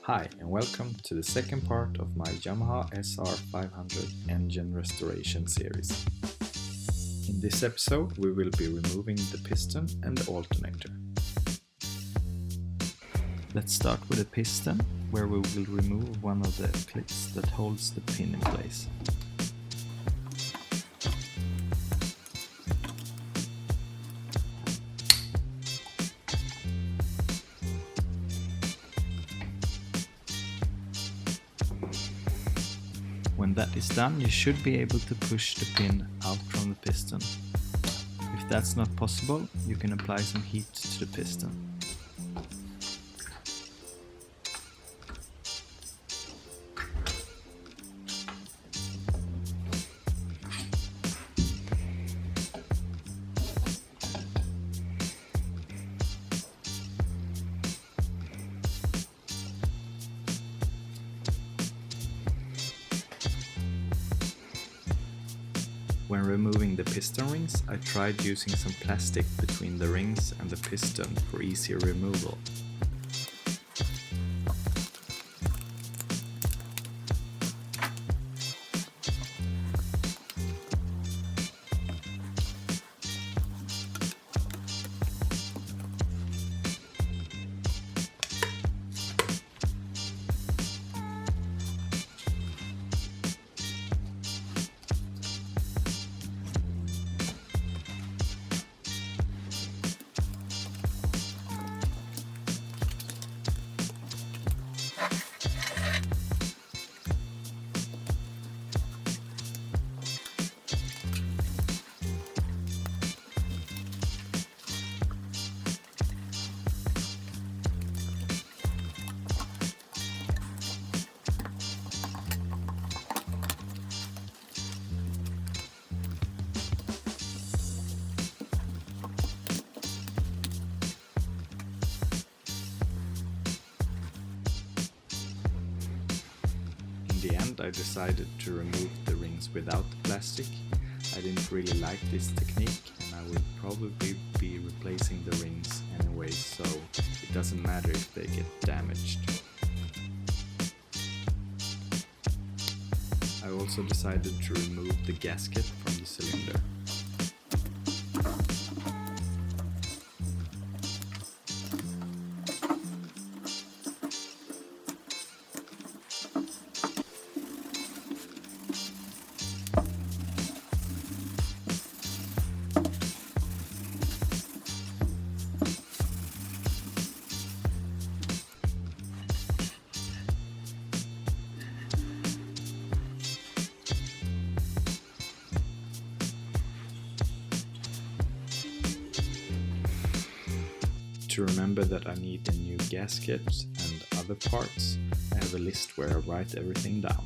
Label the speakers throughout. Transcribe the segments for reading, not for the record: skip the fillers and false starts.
Speaker 1: Hi and welcome to the second part of my Yamaha sr500 engine restoration series. In this episode we will be removing the piston and the alternator. Let's start with the piston, where we will remove one of the clips that holds the pin in place. When that is done, you should be able to push the pin out from the piston. If that's not possible, you can apply some heat to the piston. When removing the piston rings, I tried using some plastic between the rings and the piston for easier removal. In the end, I decided to remove the rings without the plastic. I didn't really like this technique and I will probably be replacing the rings anyway, so it doesn't matter if they get damaged. I also decided to remove the gasket from the cylinder. To remember that I need a new gasket and other parts, I have a list where I write everything down.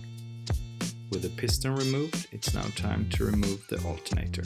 Speaker 1: With the piston removed, it's now time to remove the alternator.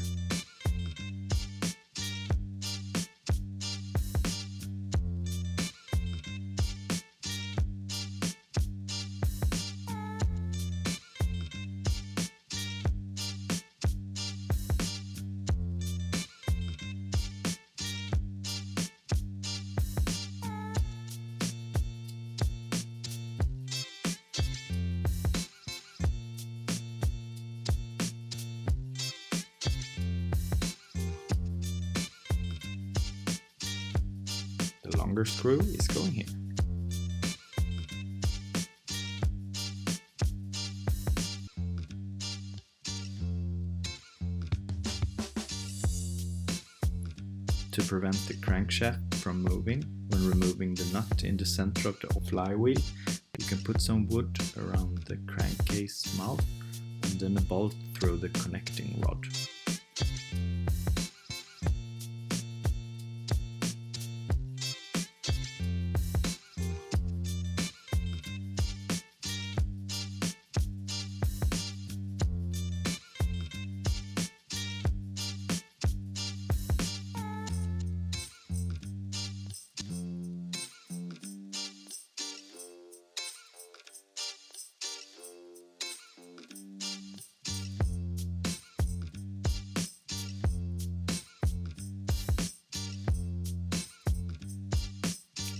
Speaker 1: The longer screw is going here. To prevent the crankshaft from moving, when removing the nut in the center of the flywheel, you can put some wood around the crankcase mouth and then a bolt through the connecting rod.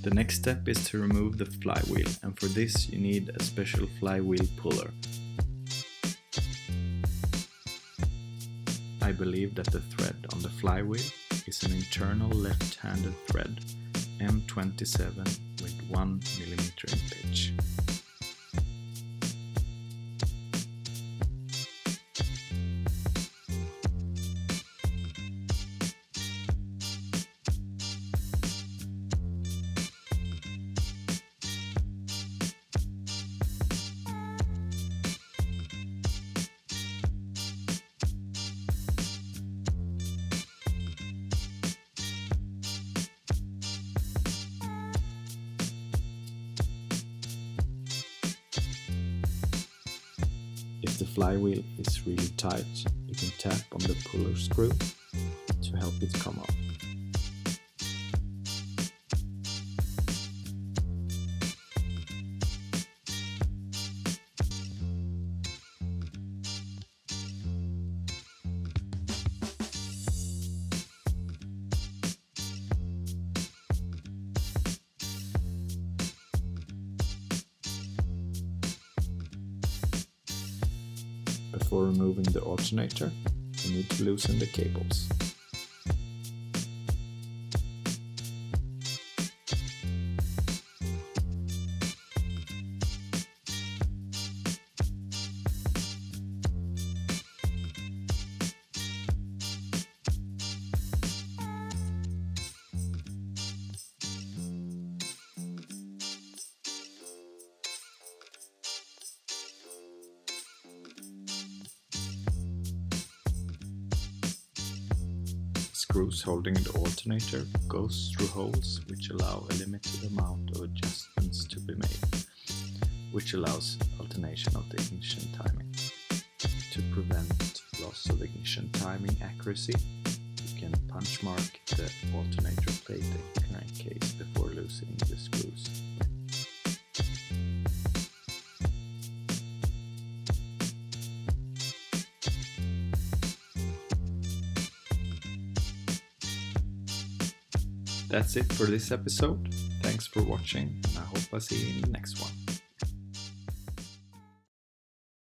Speaker 1: The next step is to remove the flywheel, and for this you need a special flywheel puller. I believe that the thread on the flywheel is an internal left-handed thread, M27 with 1 mm in pitch. If the flywheel is really tight, you can tap on the puller screw to help it come off. Before removing the alternator, you need to loosen the cables. Screws holding the alternator goes through holes which allow a limited amount of adjustments to be made, which allows alternation of the ignition timing. To prevent loss of ignition timing accuracy, you can punch mark the alternator plate and crankcase before loosening the screws. That's it for this episode. Thanks for watching, and I hope I see you in the next one.